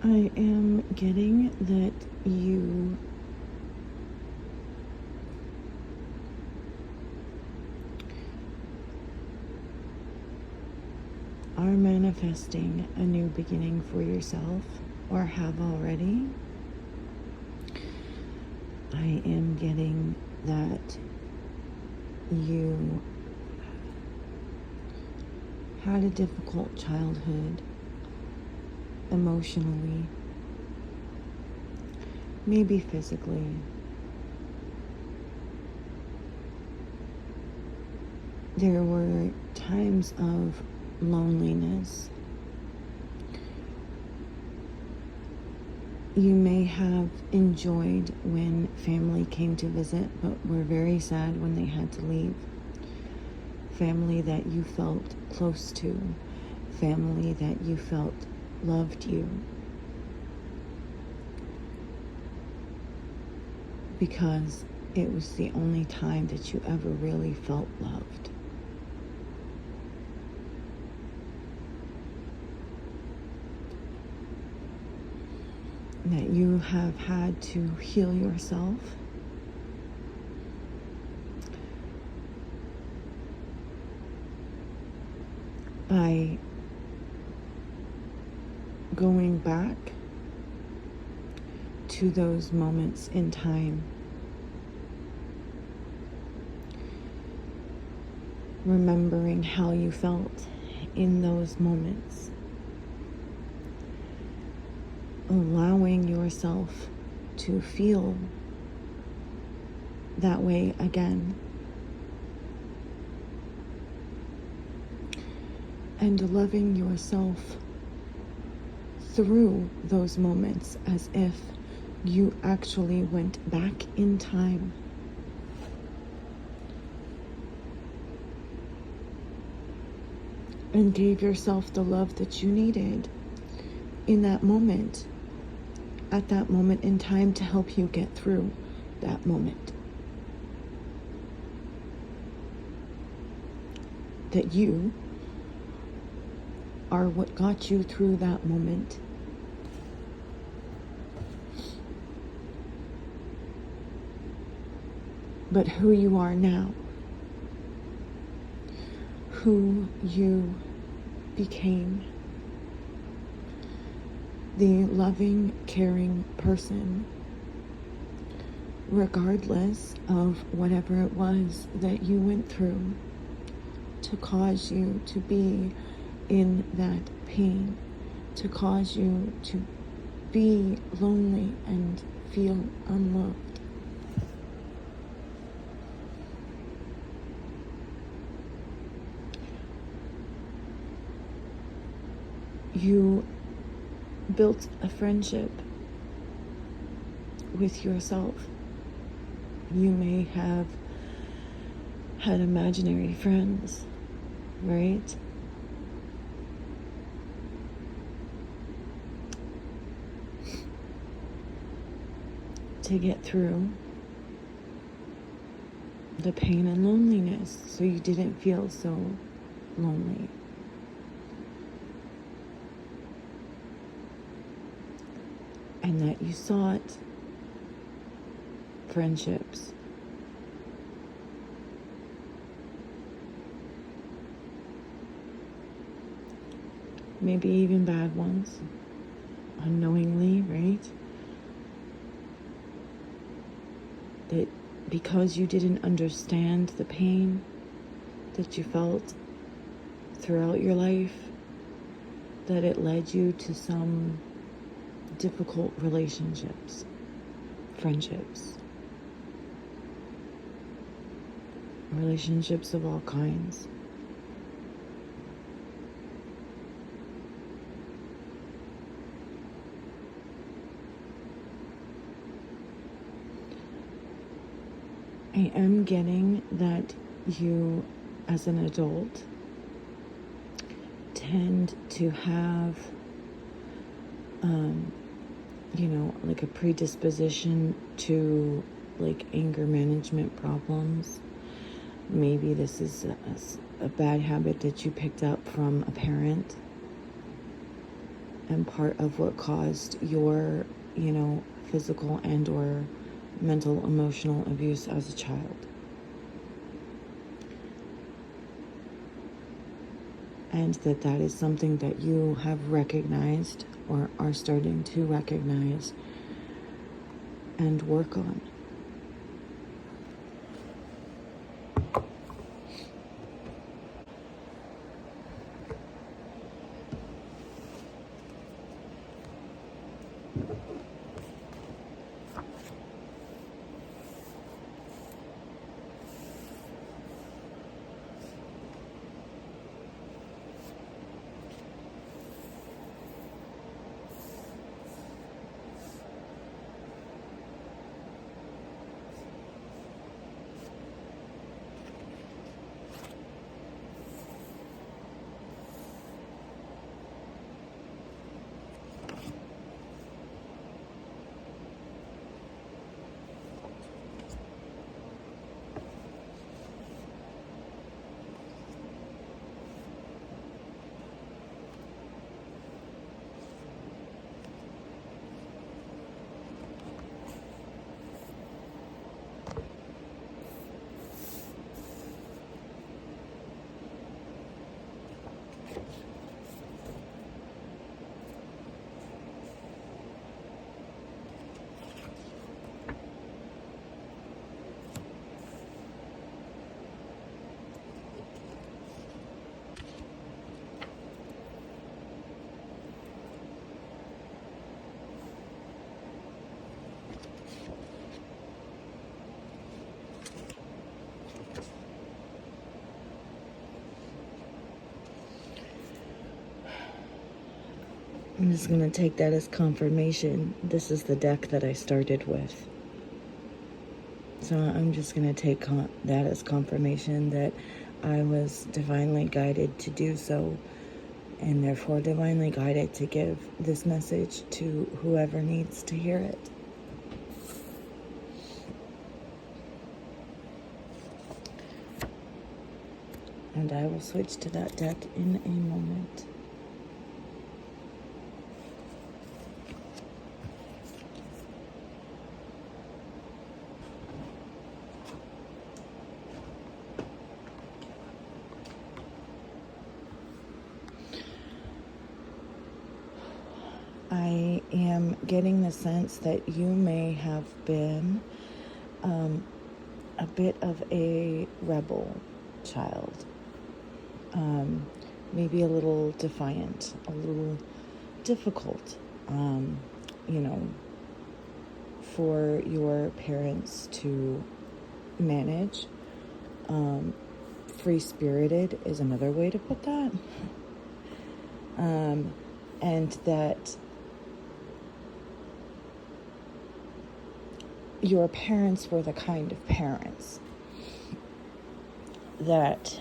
I am getting that you are manifesting a new beginning for yourself, or have already. I am getting that you had a difficult childhood emotionally, maybe physically. There were times of loneliness. You may have enjoyed when family came to visit, but were very sad when they had to leave. Family that you felt close to, family that you felt loved you, because it was the only time that you ever really felt loved. That you have had to heal yourself by going back to those moments in time, remembering how you felt in those moments, allowing yourself to feel that way again, and loving yourself through those moments as if you actually went back in time. And gave yourself the love that you needed in that moment, at that moment in time, to help you get through that moment. That you are what got you through that moment. But who you are now, who you became, the loving, caring person, regardless of whatever it was that you went through to cause you to be in that pain, to cause you to be lonely and feel unloved. You built a friendship with yourself. You may have had imaginary friends, right? To get through the pain and loneliness, so you didn't feel so lonely. And that you sought friendships. Maybe even bad ones, unknowingly, right? That because you didn't understand the pain that you felt throughout your life, that it led you to some difficult relationships, friendships, relationships of all kinds. I am getting that you, as an adult, tend to have like a predisposition to like anger management problems. Maybe this is a bad habit that you picked up from a parent, and part of what caused your, physical and or mental, emotional abuse as a child. And that is something that you have recognized or are starting to recognize and work on. I'm just going to take that as confirmation. This is the deck that I started with. So I'm just going to take that as confirmation that I was divinely guided to do so, and therefore divinely guided to give this message to whoever needs to hear it. And I will switch to that deck in a moment. I am getting the sense that you may have been a bit of a rebel child. Maybe a little defiant, a little difficult, for your parents to manage. Free-spirited is another way to put that. And that your parents were the kind of parents that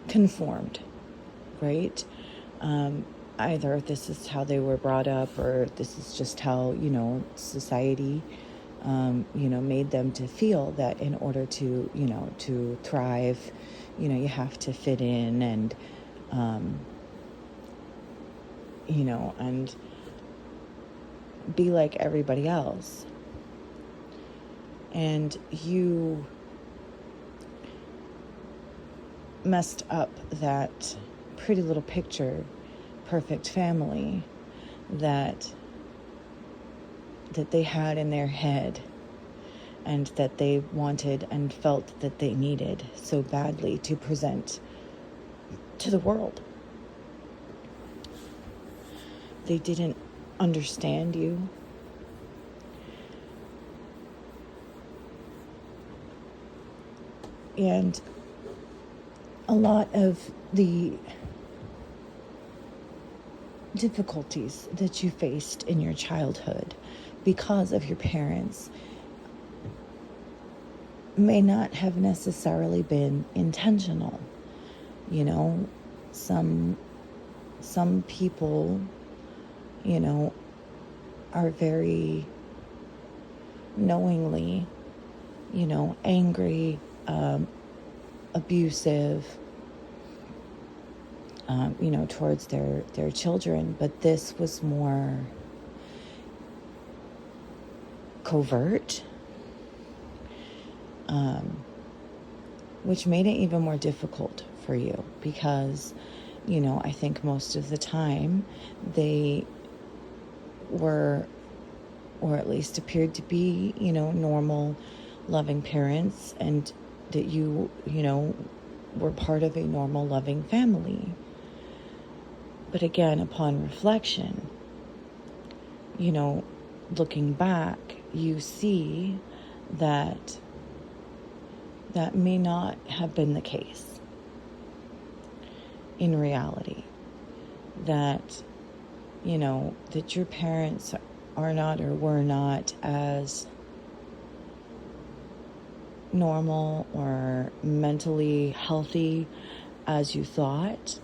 conformed, right? Either this is how they were brought up, or this is just how, society, made them to feel that in order to, to thrive, you have to fit in and, and be like everybody else. And you messed up that pretty little picture, perfect family that they had in their head, and that they wanted and felt that they needed so badly to present to the world. They didn't understand you. And a lot of the difficulties that you faced in your childhood because of your parents may not have necessarily been intentional. Some people, are very knowingly, angry, abusive, towards their children. But this was more covert, which made it even more difficult for you because, I think most of the time they were, or at least appeared to be, normal, loving parents, and that you were part of a normal, loving family. But again, upon reflection, looking back, you see that may not have been the case in reality. That, that your parents are not or were not as normal or mentally healthy as you thought.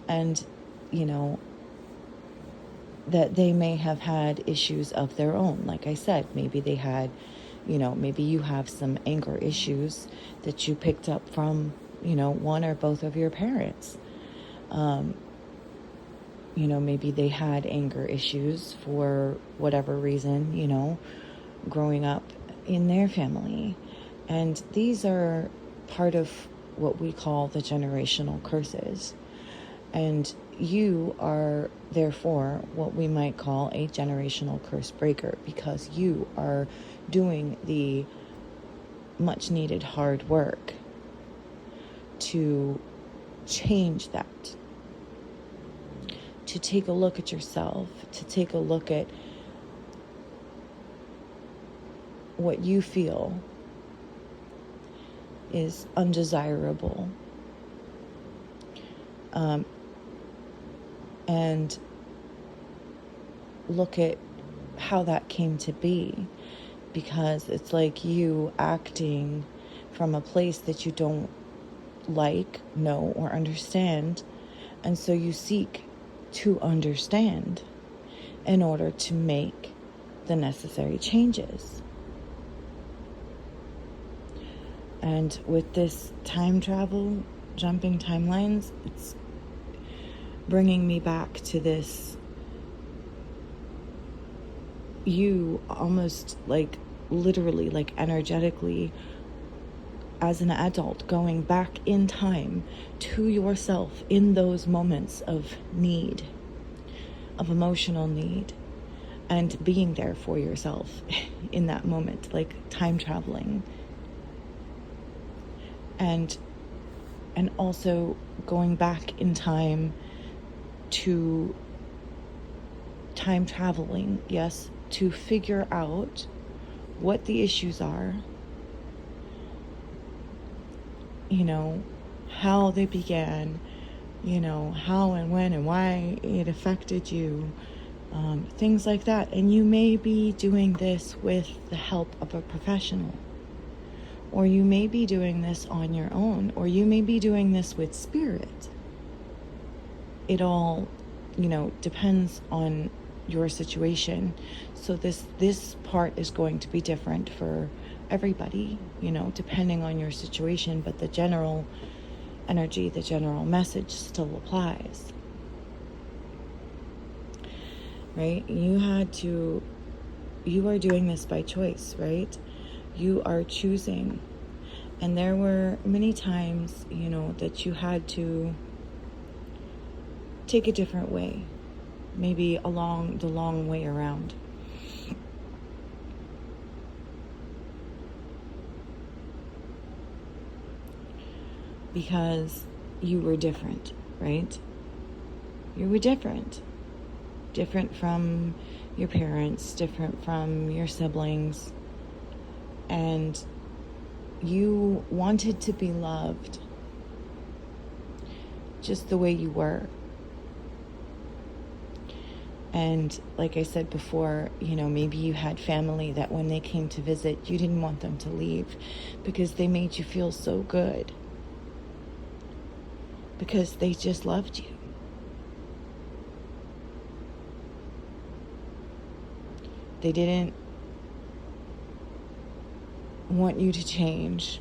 And, that they may have had issues of their own. Like I said, maybe they had, maybe you have some anger issues that you picked up from, one or both of your parents. Maybe they had anger issues for whatever reason, growing up in their family. And these are part of what we call the generational curses. And you are therefore what we might call a generational curse breaker, because you are doing the much needed hard work to change that, to take a look at yourself, to take a look at what you feel is undesirable, and look at how that came to be, because it's like you acting from a place that you don't like, know, or understand, and so you seek to understand in order to make the necessary changes. And with this time travel, jumping timelines, it's bringing me back to this, you almost like literally, like energetically, as an adult, going back in time to yourself in those moments of need, of emotional need, and being there for yourself in that moment, like time traveling. And also going back in time to time traveling, yes, to figure out what the issues are, how they began, how and when and why it affected you, things like that. And you may be doing this with the help of a professional, or you may be doing this on your own, or you may be doing this with spirit. It all, depends on your situation. So this part is going to be different for everybody, depending on your situation, but the general energy, the general message still applies. Right? You are doing this by choice, right? You are choosing. And there were many times, that you had to take a different way, maybe along the long way around. Because you were different, right? You were different. Different from your parents, different from your siblings. And you wanted to be loved just the way you were. And like I said before, maybe you had family that when they came to visit, you didn't want them to leave because they made you feel so good. Because they just loved you. They didn't want you to change.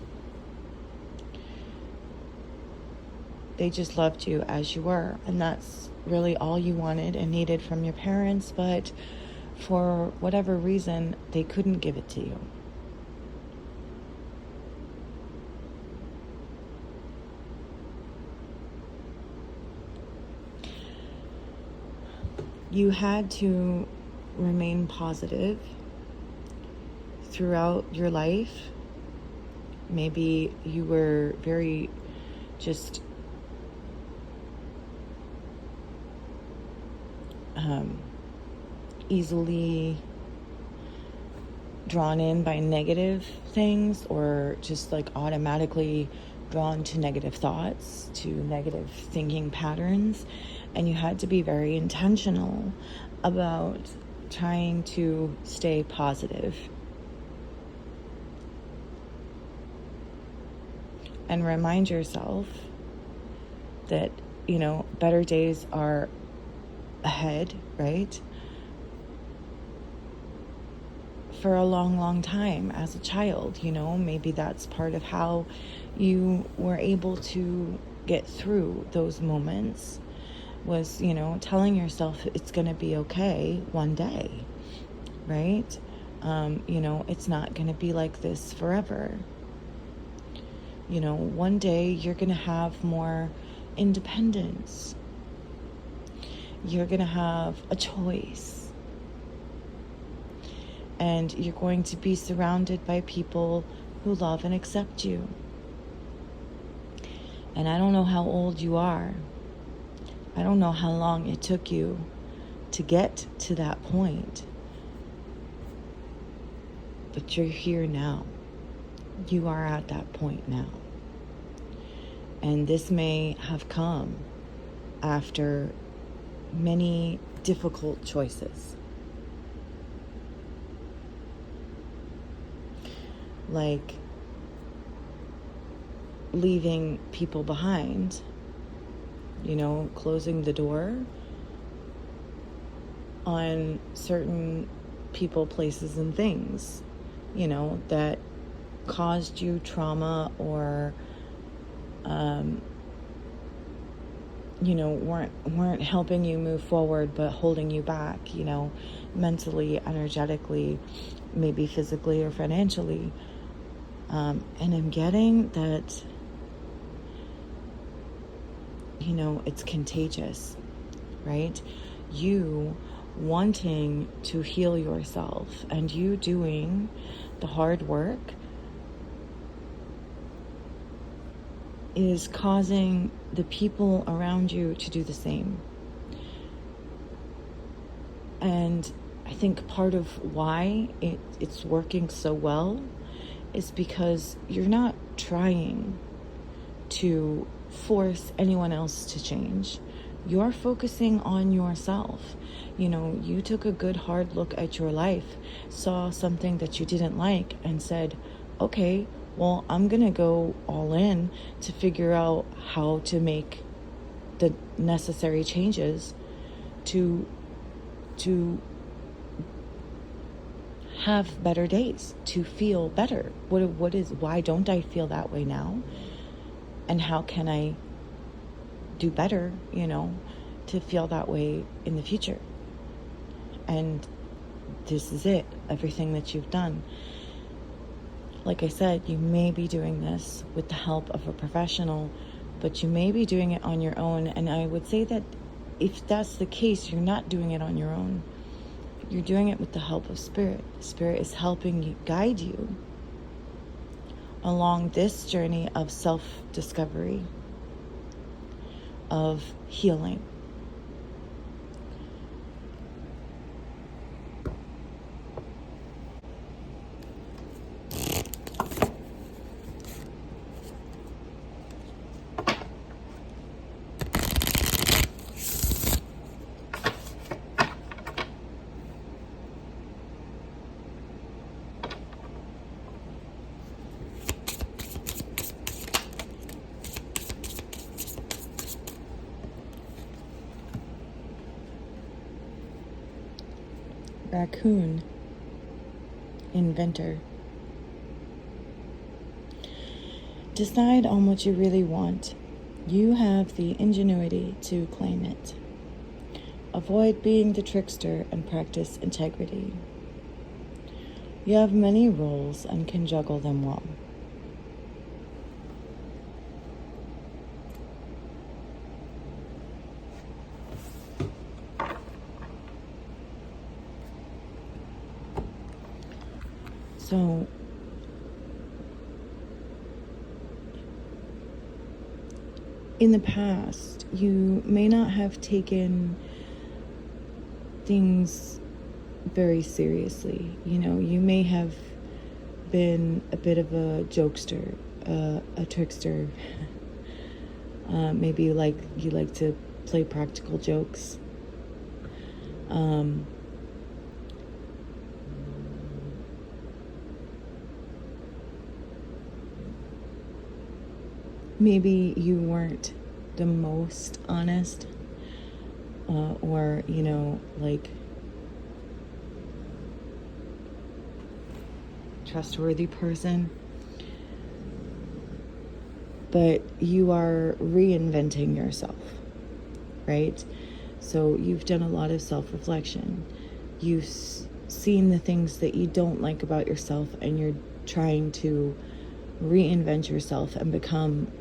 They just loved you as you were, and that's really all you wanted and needed from your parents, but for whatever reason, they couldn't give it to you. You had to remain positive throughout your life. Maybe you were very just easily drawn in by negative things, or just like automatically drawn to negative thoughts, to negative thinking patterns. And you had to be very intentional about trying to stay positive and remind yourself that, better days are ahead, right? For a long, long time as a child, maybe that's part of how you were able to get through those moments, was, telling yourself it's going to be okay one day, right? It's not going to be like this forever. One day you're going to have more independence. You're going to have a choice. And you're going to be surrounded by people who love and accept you. And I don't know how old you are. I don't know how long it took you to get to that point. But you're here now. You are at that point now. And this may have come after many difficult choices. Like leaving people behind, closing the door on certain people, places, and things, that caused you trauma, or weren't helping you move forward, but holding you back, mentally, energetically, maybe physically or financially. And I'm getting that, it's contagious, right? You wanting to heal yourself and you doing the hard work is causing the people around you to do the same. And I think part of why it's working so well is because you're not trying to force anyone else to change. You're focusing on yourself. You took a good hard look at your life, saw something that you didn't like, and said, okay, well, I'm gonna go all in to figure out how to make the necessary changes to have better days, to feel better. Why don't I feel that way now? And how can I do better, to feel that way in the future? And this is it, everything that you've done. Like I said, you may be doing this with the help of a professional, but you may be doing it on your own. And I would say that if that's the case, you're not doing it on your own. You're doing it with the help of Spirit. Spirit is helping you, guide you along this journey of self-discovery, of healing. Raccoon, inventor. Decide on what you really want You have the ingenuity to claim it. Avoid being the trickster and practice integrity. You have many roles and can juggle them well. So, in the past, you may not have taken things very seriously. You may have been a bit of a jokester, a trickster. Maybe you like to play practical jokes. Maybe you weren't the most honest, or trustworthy person, but you are reinventing yourself, right? So you've done a lot of self-reflection. You've seen the things that you don't like about yourself, and you're trying to reinvent yourself and become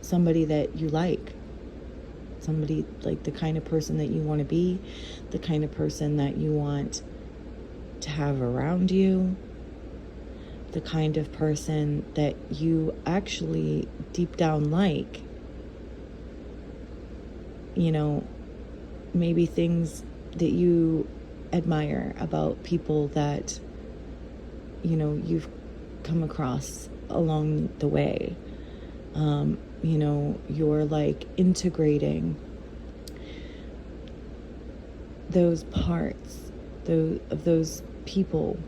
somebody that you like. Somebody like the kind of person that you want to be, the kind of person that you want to have around you, the kind of person that you actually deep down like. Maybe things that you admire about people that, you've come across along the way. You're like integrating those parts of those people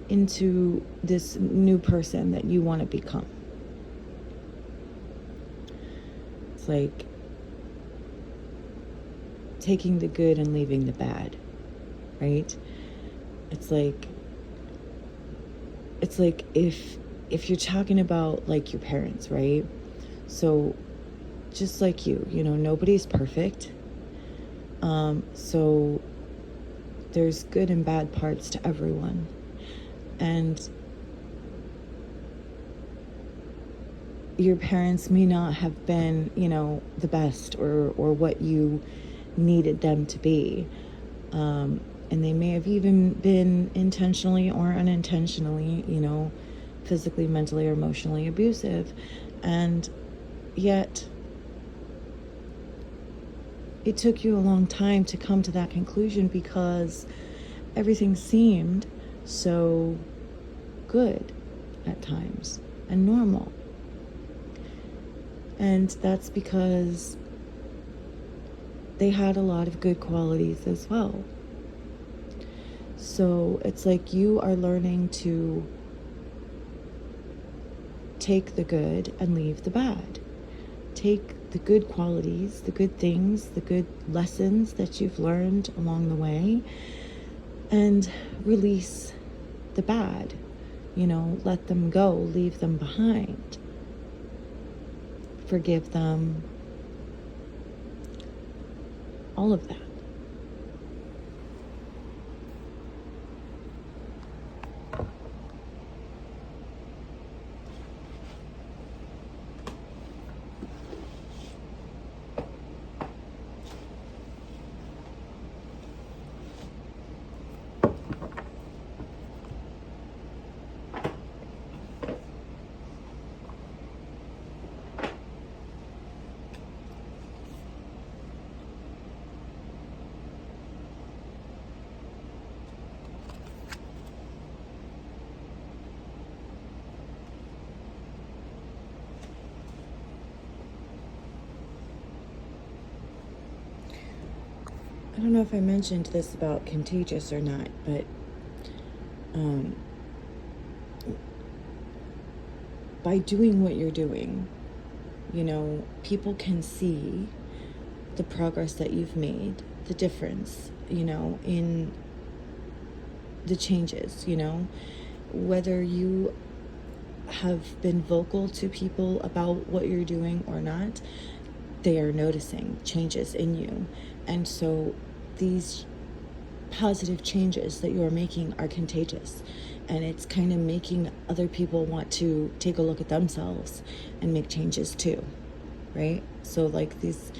into this new person that you want to become. It's like taking the good and leaving the bad, right? It's like if you're talking about like your parents, right? So just like nobody's perfect. So there's good and bad parts to everyone. And your parents may not have been, the best or what you needed them to be. And they may have even been intentionally or unintentionally, physically, mentally, or emotionally abusive. And yet it took you a long time to come to that conclusion because everything seemed so good at times and normal. And that's because they had a lot of good qualities as well. So it's like you are learning to take the good and leave the bad. Take the good qualities, the good things, the good lessons that you've learned along the way, and release the bad. Let them go, leave them behind. Forgive them. All of that. I don't know if I mentioned this about contagious or not, but by doing what you're doing, people can see the progress that you've made, the difference, in the changes, whether you have been vocal to people about what you're doing or not. they are noticing changes in you. And so these positive changes that you're making are contagious. And it's kind of making other people want to take a look at themselves and make changes too, right? So like this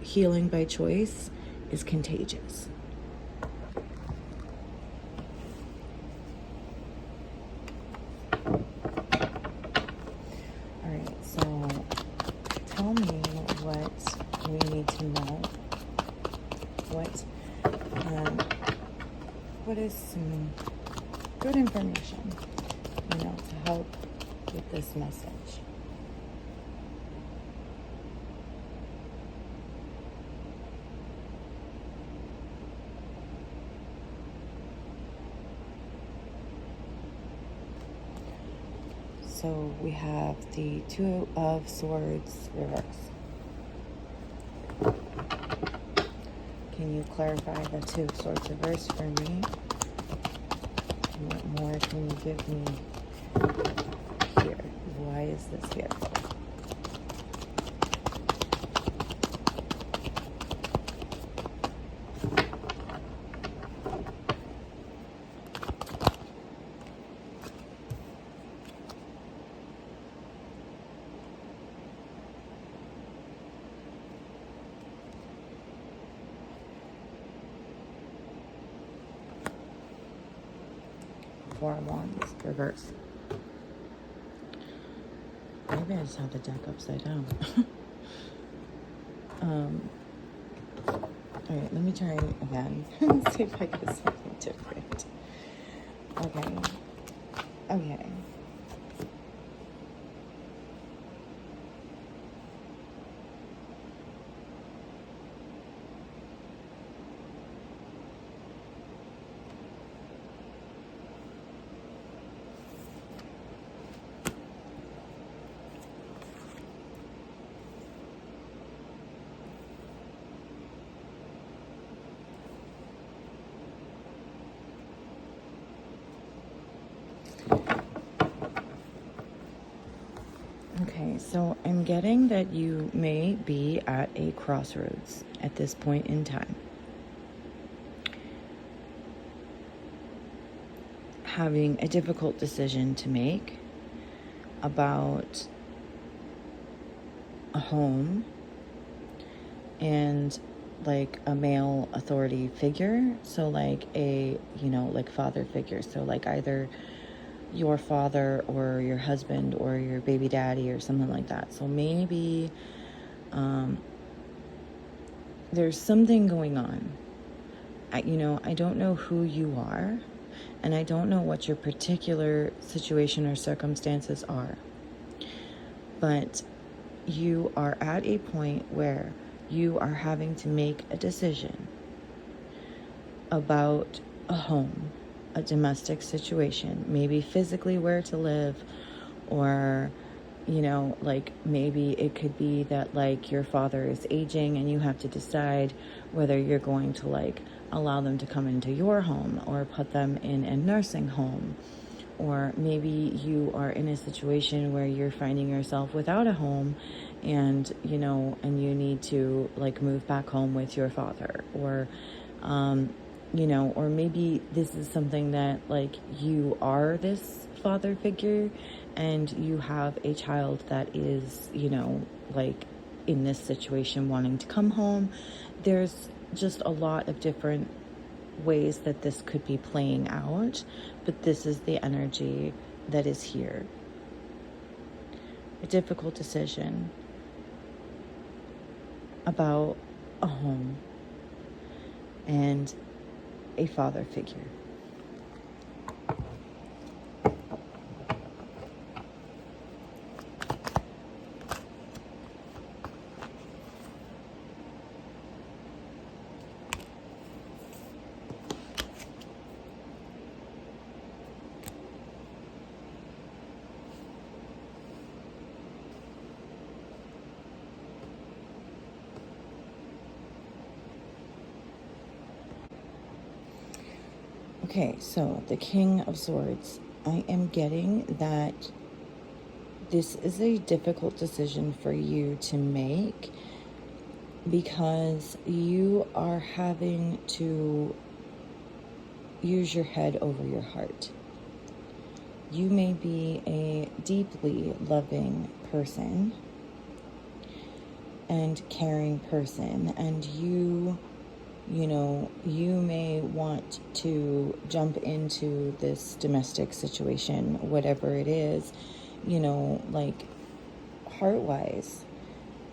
healing by choice is contagious. All right, so tell me what we need to know. What is some good information, to help with this message? So we have the Two of Swords reverse. Can you clarify the Two of Swords reverse for me? What more can you give me here? Why is this here? Four of Wands, reverse. Maybe I just have the deck upside down. Alright, let me try again. See if I get something different. Okay. Okay, so I'm getting that you may be at a crossroads at this point in time. Having a difficult decision to make about a home and like a male authority figure. So like a, like father figure. So like either your father or your husband or your baby daddy or something like that. So maybe there's something going on. I don't know who you are, and I don't know what your particular situation or circumstances are, but you are at a point where you are having to make a decision about a home, a domestic situation, maybe physically where to live, or like maybe it could be that like your father is aging and you have to decide whether you're going to like allow them to come into your home or put them in a nursing home. Or maybe you are in a situation where you're finding yourself without a home and and you need to like move back home with your father, or or maybe this is something that like you are this father figure and you have a child that is, like in this situation wanting to come home. There's just a lot of different ways that this could be playing out, but this is the energy that is here. A difficult decision about a home and a father figure. Okay, so the King of Swords. I am getting that this is a difficult decision for you to make because you are having to use your head over your heart. You may be a deeply loving person and caring person, and you may want to jump into this domestic situation, whatever it is, like heart-wise,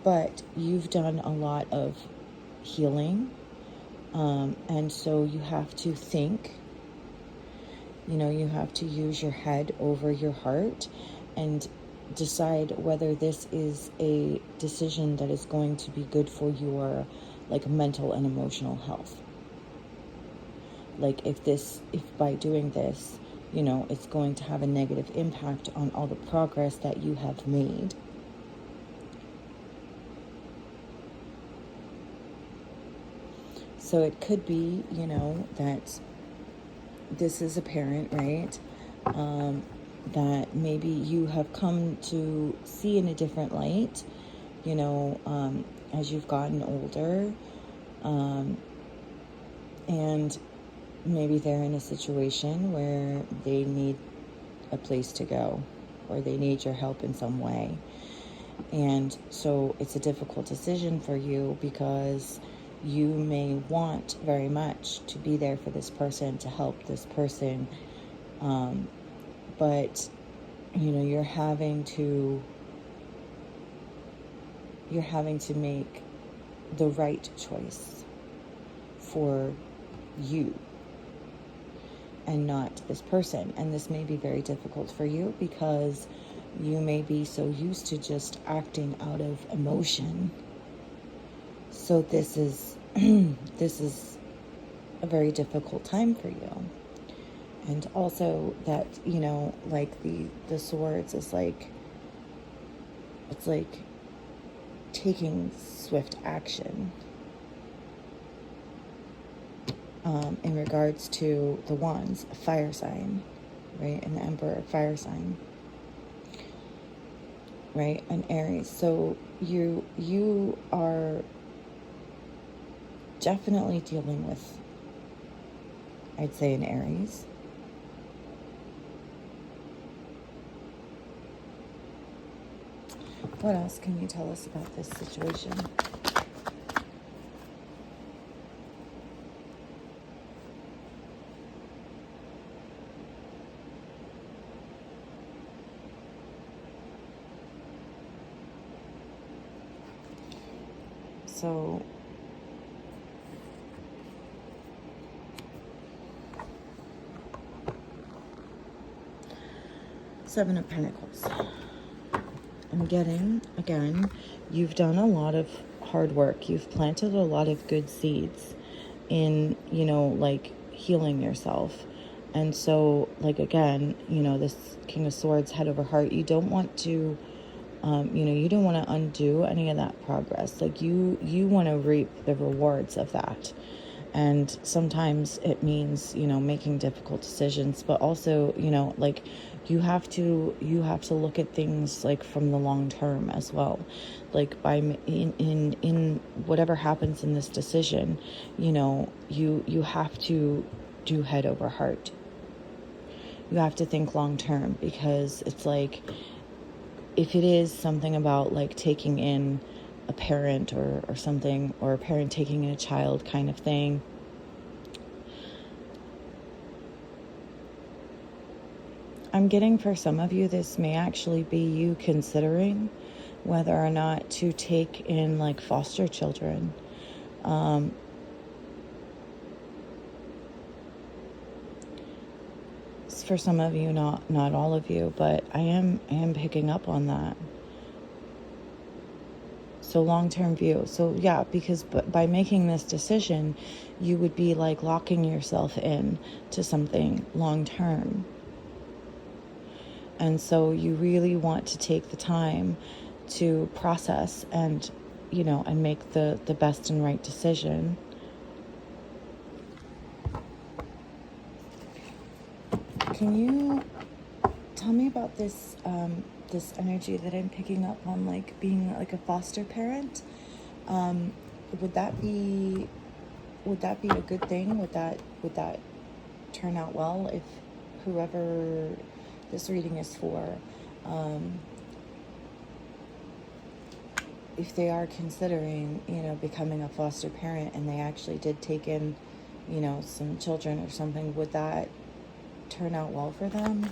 but you've done a lot of healing, and so you have to think, you have to use your head over your heart and decide whether this is a decision that is going to be good for your mental and emotional health. If by doing this, it's going to have a negative impact on all the progress that you have made. So it could be, that this is apparent, right? That maybe you have come to see in a different light, as you've gotten older, and maybe they're in a situation where they need a place to go, or they need your help in some way. And so it's a difficult decision for you because you may want very much to be there for this person, to help this person, but you're having to make the right choice for you and not this person. And this may be very difficult for you because you may be so used to just acting out of emotion. So this is a very difficult time for you. And also that, the swords is it's like taking swift action in regards to the wands, a fire sign, right? An Emperor, fire sign, right? An Aries. So you are definitely dealing with, I'd say, an Aries. What else can you tell us about this situation? So Seven of Pentacles. I'm getting, again, you've done a lot of hard work. You've planted a lot of good seeds in, healing yourself. And so, again, this King of Swords, head over heart, you don't want to, you don't want to undo any of that progress. You want to reap the rewards of that. And sometimes it means, making difficult decisions, but also, you have to look at things from the long term as well. In whatever happens in this decision, you have to do head over heart. You have to think long term, because it's if it is something about taking in a parent or something, or a parent taking in a child kind of thing, I'm getting for some of you, this may actually be you considering whether or not to take in foster children. For some of you, not all of you, but I am picking up on that. So long-term view. So yeah, because by making this decision, you would be locking yourself in to something long-term. And so you really want to take the time to process and, and make the best and right decision. Can you tell me about this this energy that I'm picking up on, like being like a foster parent. Would that be a good thing? Would that turn out well if whoever this reading is for, if they are considering, becoming a foster parent and they actually did take in, some children or something, would that turn out well for them?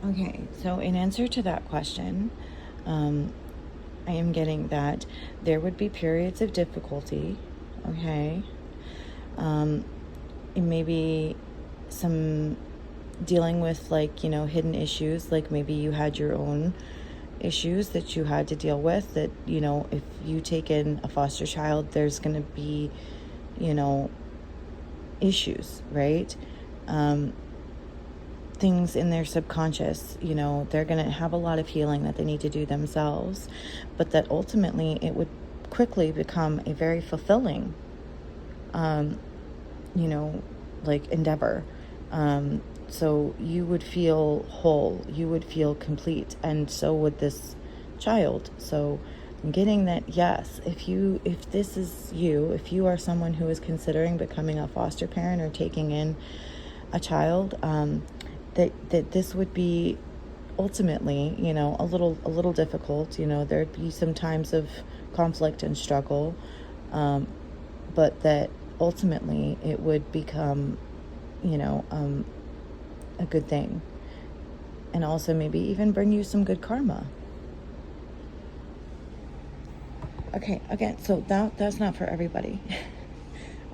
Okay, so in answer to that question, I am getting that there would be periods of difficulty, okay? And maybe some dealing with, like, hidden issues, like maybe you had your own issues that you had to deal with, that, if you take in a foster child, there's going to be, issues, right? Things in their subconscious, they're going to have a lot of healing that they need to do themselves, but that ultimately it would quickly become a very fulfilling, like endeavor. So you would feel whole, you would feel complete, and so would this child. So I'm getting that, yes, if this is you, if you are someone who is considering becoming a foster parent or taking in a child, that this would be ultimately, a little difficult. There'd be some times of conflict and struggle, but that ultimately it would become, a good thing, and also maybe even bring you some good karma. Okay, again, so that's not for everybody.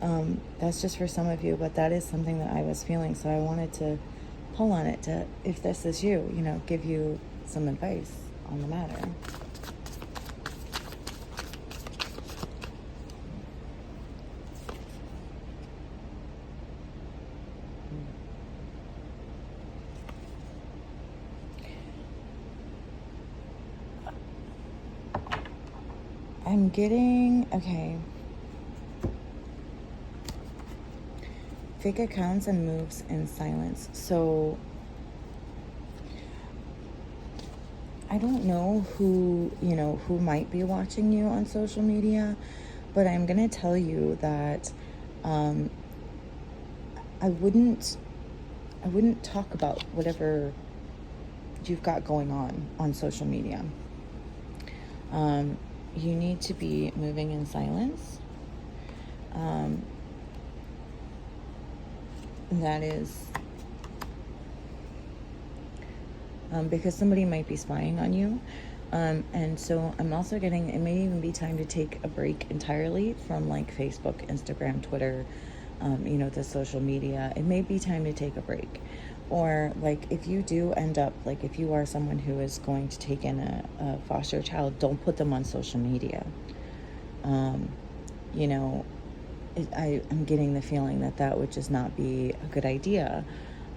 That's just for some of you, but that is something that I was feeling, so I wanted to pull on it to, if this is you, give you some advice on the matter. I'm getting, okay, fake accounts and moves in silence. So I don't know who might be watching you on social media, but I'm going to tell you that I wouldn't talk about whatever you've got going on social media. You need to be moving in silence. That is because somebody might be spying on you. And so I'm also getting, it may even be time to take a break entirely from like Facebook, Instagram, Twitter, the social media. It may be time to take a break. Or like if you do end up, like if you are someone who is going to take in a foster child, don't put them on social media. I'm getting the feeling that would just not be a good idea,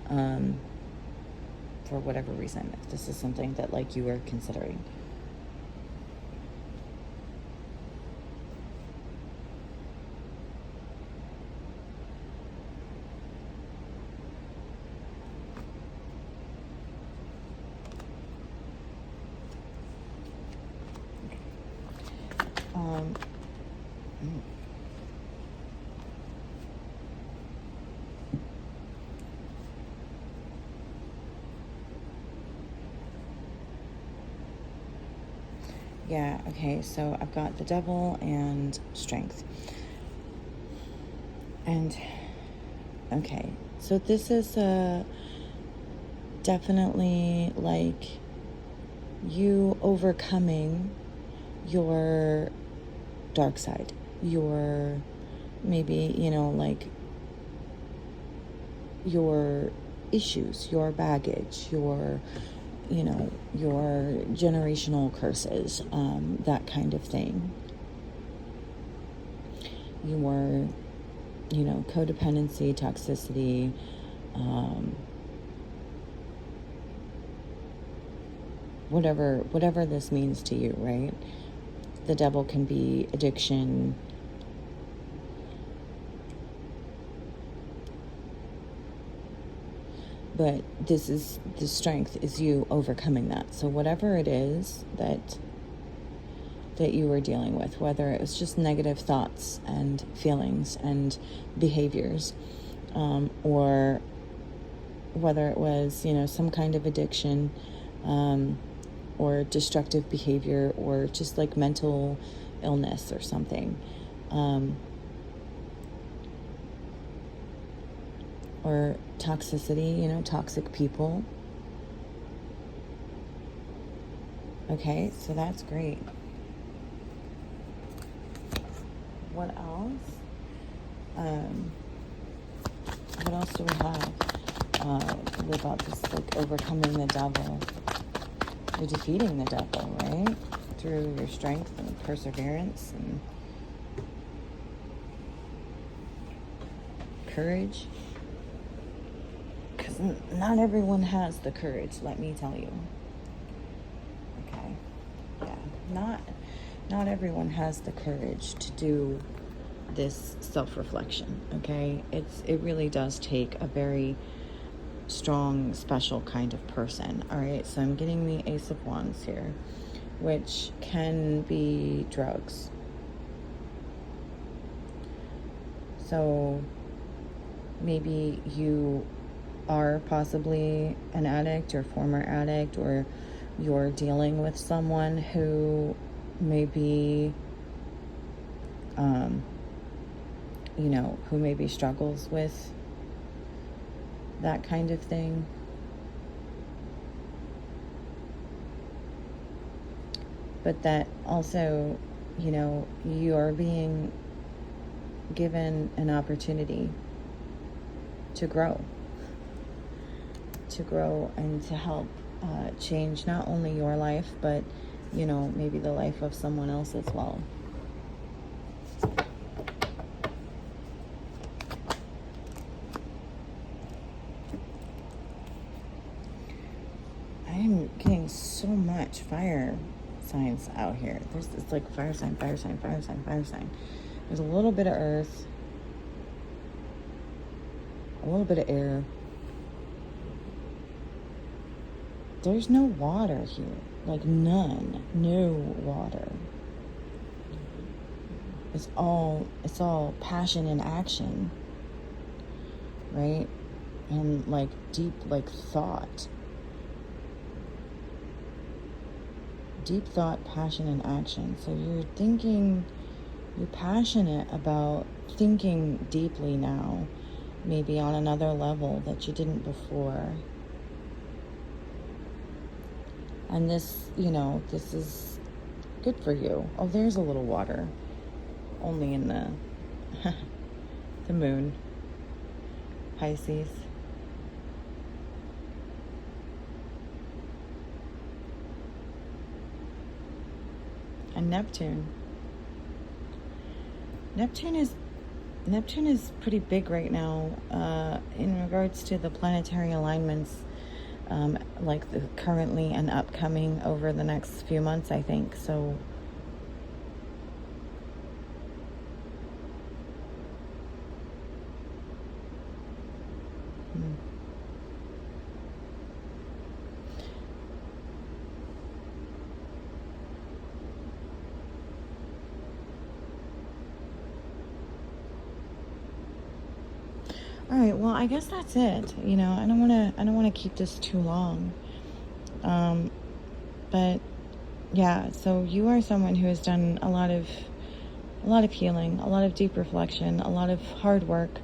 for whatever reason, if this is something that like you are considering. Yeah, okay, so I've got the devil and strength. And, okay, so this is definitely like you overcoming your dark side, your maybe, like your issues, your baggage, your generational curses, that kind of thing. Your, codependency, toxicity, whatever this means to you, right? The devil can be addiction, but the strength is you overcoming that. So whatever it is that you were dealing with, whether it was just negative thoughts and feelings and behaviors, or whether it was, some kind of addiction, or destructive behavior, or just like mental illness or something, or toxicity, toxic people. Okay, so that's great. What else? What else do we have about this, like, overcoming the devil? You're defeating the devil, right? Through your strength and perseverance and courage. Because not everyone has the courage, let me tell you. Okay, yeah, not everyone has the courage to do this self-reflection, okay? It really does take a very strong, special kind of person. All right, so I'm getting the Ace of Wands here, which can be drugs. So maybe you are possibly an addict or former addict, or you're dealing with someone who maybe who maybe struggles with that kind of thing. But that also, you are being given an opportunity to grow and to help change not only your life, but maybe the life of someone else as well. I'm getting so much fire signs out here. It's like fire sign, fire sign, fire sign, fire sign. There's a little bit of earth, a little bit of air. There's no water here, like none, no water. It's all passion and action, right? And like deep, like thought. Deep thought, passion, and action. So you're passionate about thinking deeply now, maybe on another level that you didn't before. And this is good for you. Oh, there's a little water. Only in the the moon. Pisces. And Neptune. Neptune is pretty big right now in regards to the planetary alignments, like the currently and upcoming over the next few months, I think. So all right, well, I guess that's it. I don't want to keep this too long. But yeah, so you are someone who has done a lot of healing, a lot of deep reflection, a lot of hard work,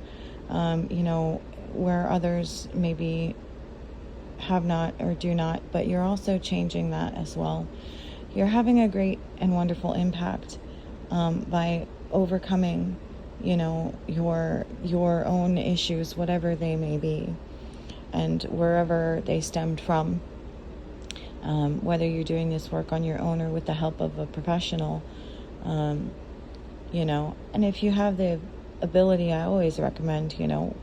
where others maybe have not or do not, but you're also changing that as well. You're having a great and wonderful impact by overcoming your own issues, whatever they may be. and wherever they stemmed from. Whether you're doing this work on your own or with the help of a professional, you know, and if you have the ability, I always recommend, you know,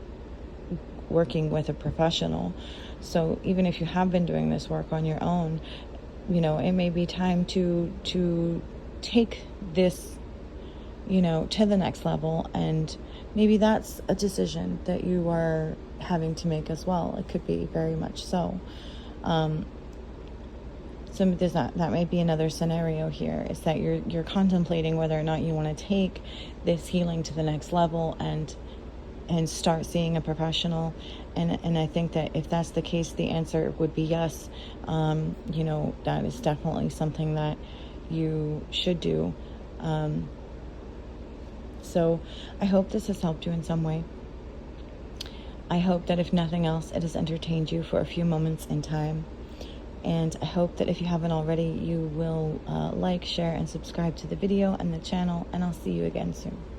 working with a professional. So even if you have been doing this work on your own, you know, it may be time to take this, you know, to the next level. And maybe that's a decision that you are having to make as well. It could be very much so. So that may be another scenario here, is that you're contemplating whether or not you want to take this healing to the next level and start seeing a professional. And I think that if that's the case, the answer would be yes. You know, that is definitely something that you should do. So I hope this has helped you in some way. I hope that if nothing else, it has entertained you for a few moments in time. And I hope that if you haven't already, you will like, share, and subscribe to the video and the channel. And I'll see you again soon.